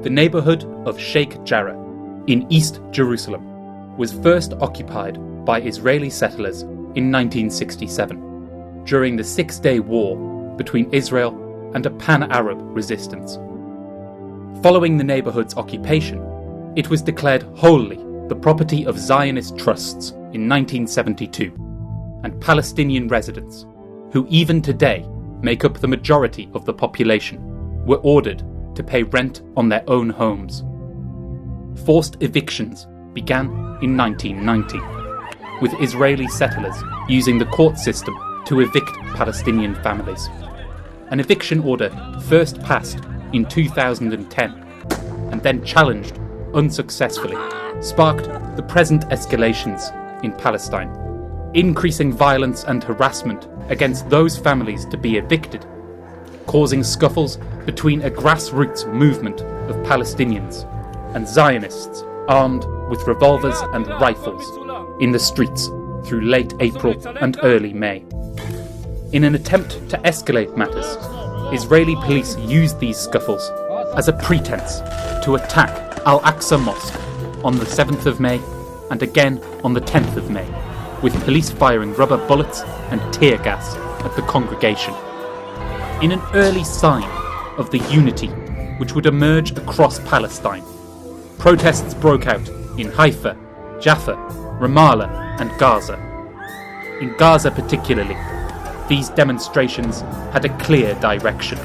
The neighbourhood of Sheikh Jarrah in East Jerusalem was first occupied by Israeli settlers in 1967 during the Six-Day War between Israel and a pan-Arab resistance. Following the neighbourhood's occupation, it was declared wholly the property of Zionist trusts in 1972, and Palestinian residents, who even today make up the majority of the population, were ordered to pay rent on their own homes. Forced evictions began in 1990, with Israeli settlers using the court system to evict Palestinian families. An eviction order first passed in 2010 and then challenged unsuccessfully, sparked the present escalations in Palestine, increasing violence and harassment against those families to be evicted, causing scuffles between a grassroots movement of Palestinians and Zionists armed with revolvers and rifles in the streets through late April and early May. In an attempt to escalate matters, Israeli police used these scuffles as a pretense to attack al-Aqsa Mosque on the 7th of May and again on the 10th of May, with police firing rubber bullets and tear gas at the congregation. In an early sign of the unity which would emerge across Palestine, protests broke out in Haifa, Jaffa, Ramallah and Gaza. In Gaza particularly, these demonstrations had a clear direction,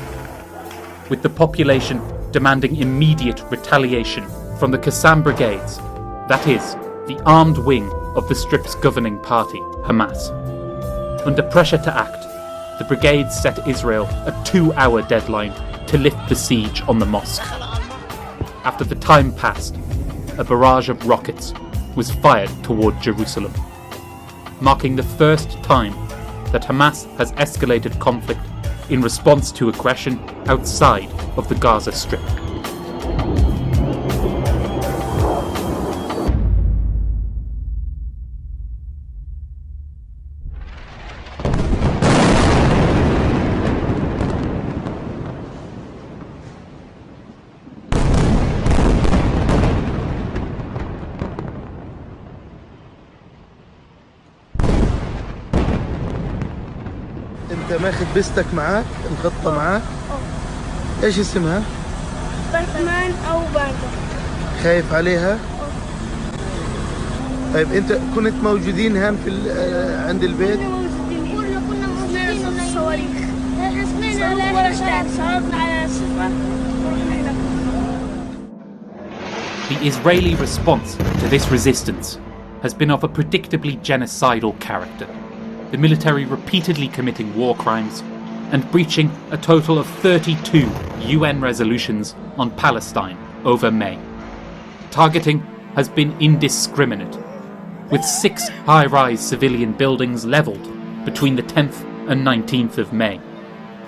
with the population demanding immediate retaliation from the Qassam brigades, that is, the armed wing of the Strip's governing party, Hamas. Under pressure to act, the brigades set Israel a 2-hour deadline to lift the siege on the mosque. After the time passed, a barrage of rockets was fired toward Jerusalem, marking the first time that Hamas has escalated conflict in response to aggression outside of the Gaza Strip. انت ماخد بستك معاك مغطى معاك ايش اسمها؟ باتمان او باندا. خايف عليها؟ طيب انت كنت موجودين هان في عند البيت؟ كنا موجودين صوت الصواريخ. سمعنا ولا اشتعل صعدنا على السفرة ورحنا هناك. The Israeli response to this resistance has been of a predictably genocidal character, the military repeatedly committing war crimes and breaching a total of 32 UN resolutions on Palestine over May. Targeting has been indiscriminate, with 6 high-rise civilian buildings levelled between the 10th and 19th of May,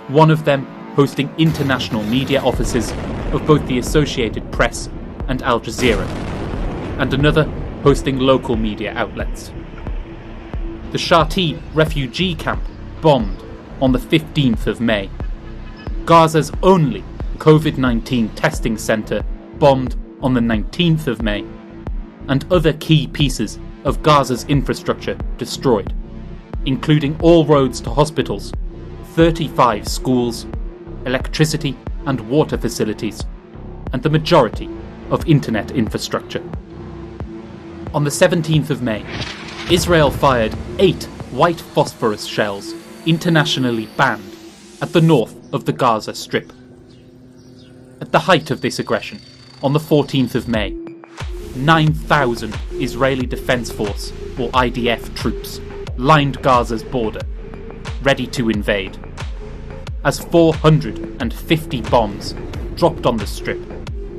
one of them hosting international media offices of both the Associated Press and Al Jazeera, and another hosting local media outlets. The Shati refugee camp bombed on the 15th of May. Gaza's only COVID-19 testing centre bombed on the 19th of May, and other key pieces of Gaza's infrastructure destroyed, including all roads to hospitals, 35 schools, electricity and water facilities, and the majority of internet infrastructure. On the 17th of May, Israel fired 8 white phosphorus shells, internationally banned, at the north of the Gaza Strip. At the height of this aggression, on the 14th of May, 9,000 Israeli Defense Force, or IDF troops, lined Gaza's border, ready to invade, as 450 bombs dropped on the Strip,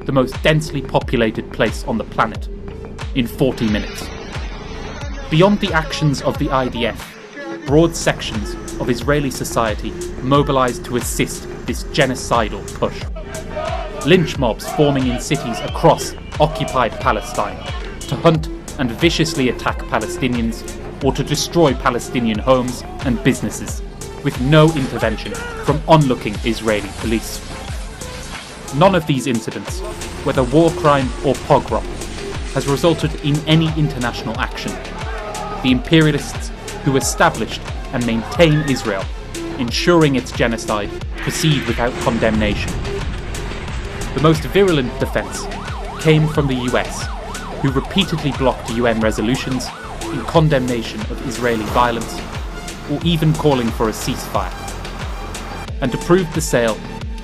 the most densely populated place on the planet, in 40 minutes. Beyond the actions of the IDF, broad sections of Israeli society mobilised to assist this genocidal push. Lynch mobs forming in cities across occupied Palestine to hunt and viciously attack Palestinians or to destroy Palestinian homes and businesses, with no intervention from onlooking Israeli police. None of these incidents, whether war crime or pogrom, has resulted in any international action. The imperialists who established and maintain Israel, ensuring its genocide, proceed without condemnation. The most virulent defence came from the US, who repeatedly blocked UN resolutions in condemnation of Israeli violence, or even calling for a ceasefire, and approved the sale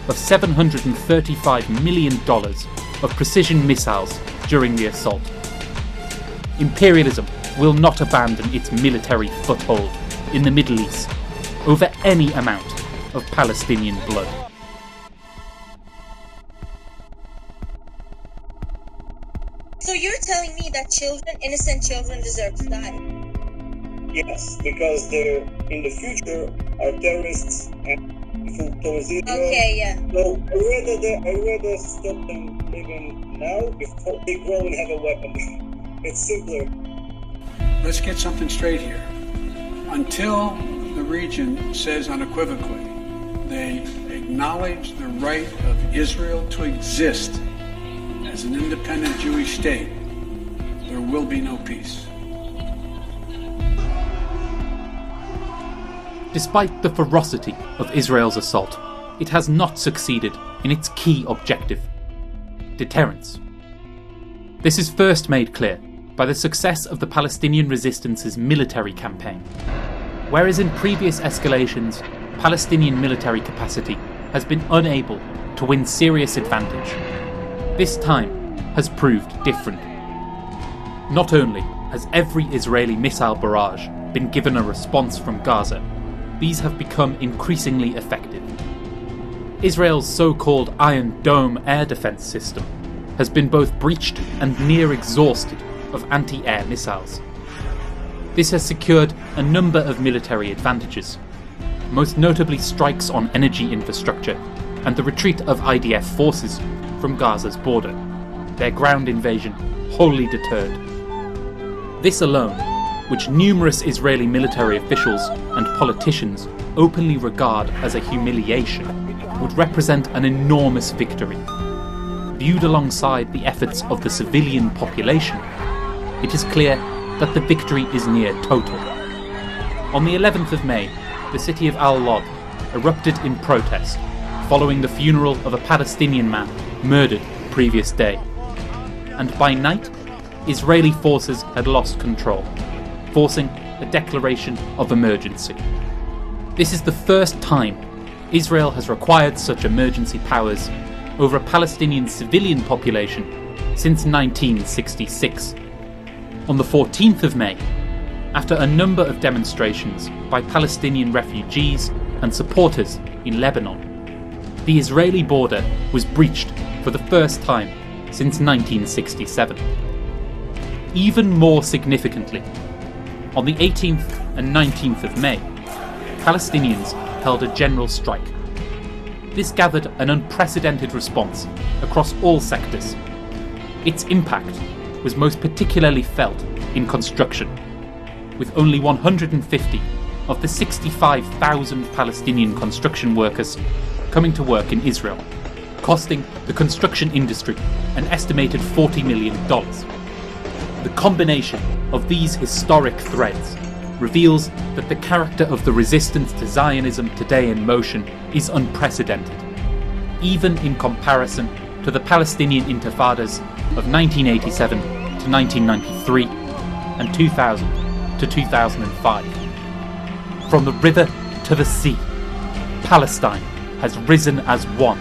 of $735 million of precision missiles during the assault. Imperialism will not abandon its military foothold in the Middle East over any amount of Palestinian blood. So you're telling me that children, innocent children, deserve to die? Yes, because they're in the future are terrorists and towards Israel. Okay, yeah. So I'd rather stop them living now before they grow and have a weapon. It's simpler. Let's get something straight here. Until the region says unequivocally they acknowledge the right of Israel to exist as an independent Jewish state, there will be no peace. Despite the ferocity of Israel's assault, it has not succeeded in its key objective: deterrence. This is first made clear by the success of the Palestinian Resistance's military campaign. Whereas in previous escalations, Palestinian military capacity has been unable to win serious advantage, this time has proved different. Not only has every Israeli missile barrage been given a response from Gaza, these have become increasingly effective. Israel's so-called Iron Dome air defence system has been both breached and near exhausted of anti-air missiles. This has secured a number of military advantages, most notably strikes on energy infrastructure and the retreat of IDF forces from Gaza's border, their ground invasion wholly deterred. This alone, which numerous Israeli military officials and politicians openly regard as a humiliation, would represent an enormous victory. Viewed alongside the efforts of the civilian population, it is clear that the victory is near total. On the 11th of May, the city of al-Lydd erupted in protest following the funeral of a Palestinian man murdered the previous day. And by night, Israeli forces had lost control, forcing a declaration of emergency. This is the first time Israel has required such emergency powers over a Palestinian civilian population since 1966. On the 14th of May, after a number of demonstrations by Palestinian refugees and supporters in Lebanon, the Israeli border was breached for the first time since 1967. Even more significantly, on the 18th and 19th of May, Palestinians held a general strike. This gathered an unprecedented response across all sectors. Its impact was most particularly felt in construction, with only 150 of the 65,000 Palestinian construction workers coming to work in Israel, costing the construction industry an estimated $40 million. The combination of these historic threads reveals that the character of the resistance to Zionism today in motion is unprecedented, even in comparison to the Palestinian intifadas of 1987 to 1993 and 2000 to 2005. From the river to the sea, Palestine has risen as one.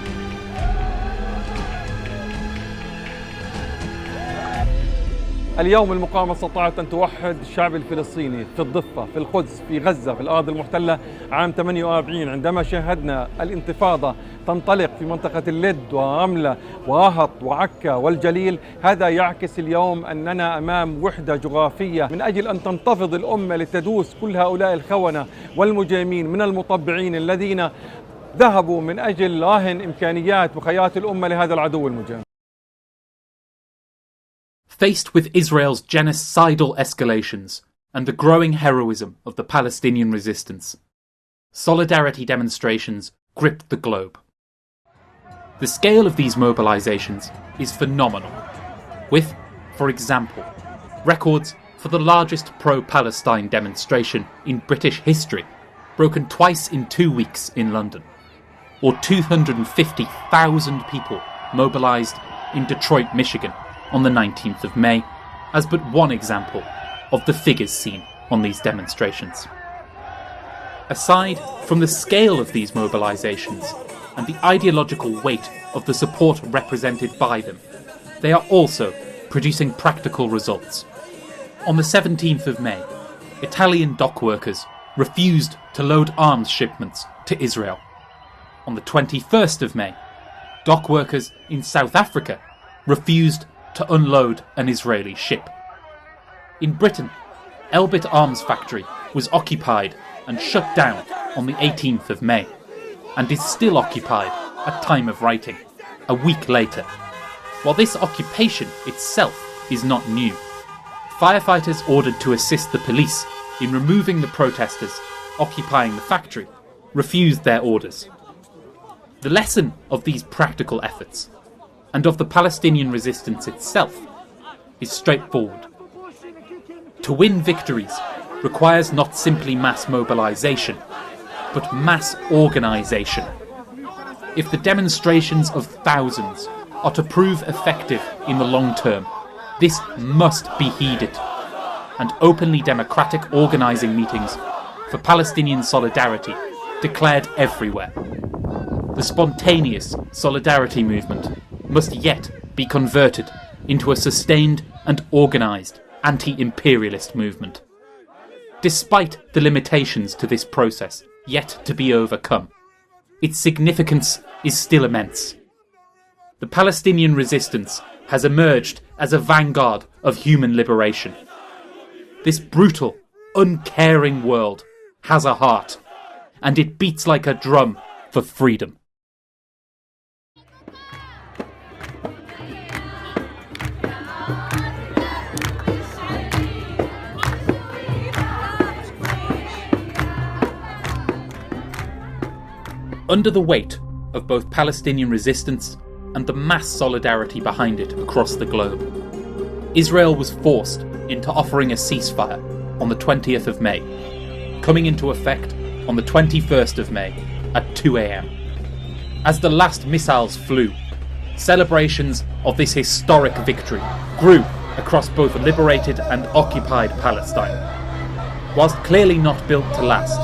اليوم المقاومة استطاعت أن توحد الشعب الفلسطيني في الضفة، في القدس، في غزة، في الأراضي المحتلة عام 48 عندما شاهدنا الانتفاضة تنطلق في منطقة اللد ورملة وراهط وعكا والجليل. هذا يعكس اليوم أننا أمام وحدة جغرافية من أجل أن تنتفض الأمة لتدوس كل هؤلاء الخونة والمجرمين من المطبعين الذين ذهبوا من أجل رهن إمكانيات وخيارات الأمة لهذا العدو المجرم. Faced with Israel's genocidal escalations and the growing heroism of the Palestinian resistance, solidarity demonstrations gripped the globe. The scale of these mobilisations is phenomenal, with, for example, records for the largest pro-Palestine demonstration in British history, broken twice in 2 weeks in London, or 250,000 people mobilised in Detroit, Michigan on the 19th of May, as but one example of the figures seen on these demonstrations. Aside from the scale of these mobilisations and the ideological weight of the support represented by them, they are also producing practical results. On the 17th of May, Italian dock workers refused to load arms shipments to Israel. On the 21st of May, dock workers in South Africa refused to unload an Israeli ship. In Britain, Elbit Arms Factory was occupied and shut down on the 18th of May, and is still occupied at time of writing, a week later. While this occupation itself is not new, firefighters ordered to assist the police in removing the protesters occupying the factory refused their orders. The lesson of these practical efforts, and of the Palestinian resistance itself, is straightforward. To win victories requires not simply mass mobilisation, but mass organisation. If the demonstrations of thousands are to prove effective in the long term, this must be heeded, and openly democratic organising meetings for Palestinian solidarity declared everywhere. The spontaneous solidarity movement must yet be converted into a sustained and organised anti-imperialist movement. Despite the limitations to this process yet to be overcome, its significance is still immense. The Palestinian resistance has emerged as a vanguard of human liberation. This brutal, uncaring world has a heart, and it beats like a drum for freedom. Under the weight of both Palestinian resistance and the mass solidarity behind it across the globe, Israel was forced into offering a ceasefire on the 20th of May, coming into effect on the 21st of May at 2 a.m. As the last missiles flew, celebrations of this historic victory grew across both liberated and occupied Palestine. Whilst clearly not built to last,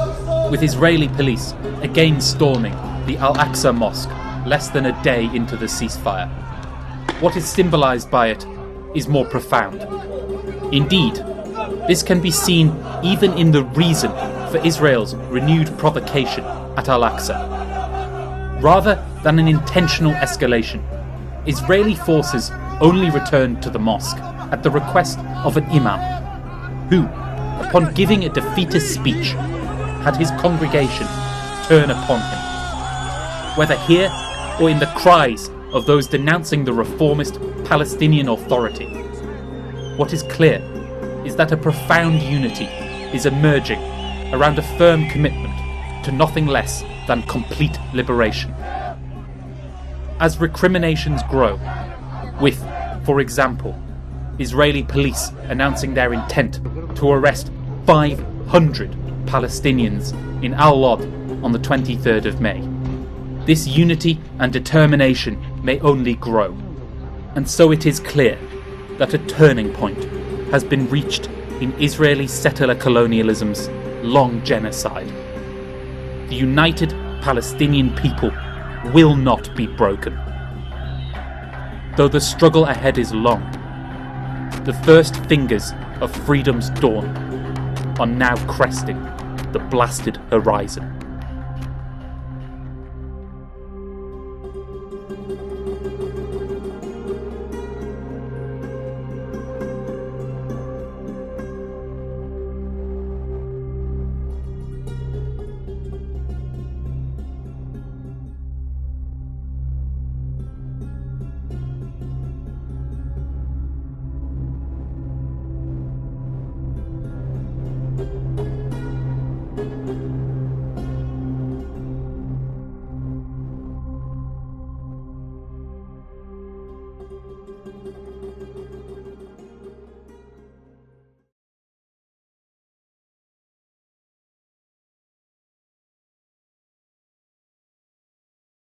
with Israeli police again storming the al-Aqsa Mosque less than a day into the ceasefire. What is symbolised by it is more profound. Indeed, this can be seen even in the reason for Israel's renewed provocation at al-Aqsa. Rather than an intentional escalation, Israeli forces only returned to the mosque at the request of an imam, who, upon giving a defeatist speech, had his congregation turn upon him. Whether here or in the cries of those denouncing the reformist Palestinian Authority, what is clear is that a profound unity is emerging around a firm commitment to nothing less than complete liberation. As recriminations grow, with, for example, Israeli police announcing their intent to arrest 500 Palestinians in al-Lydd on the 23rd of May. This unity and determination may only grow, and so it is clear that a turning point has been reached in Israeli settler colonialism's long genocide. The united Palestinian people will not be broken. Though the struggle ahead is long, the first fingers of freedom's dawn are now cresting the blasted horizon.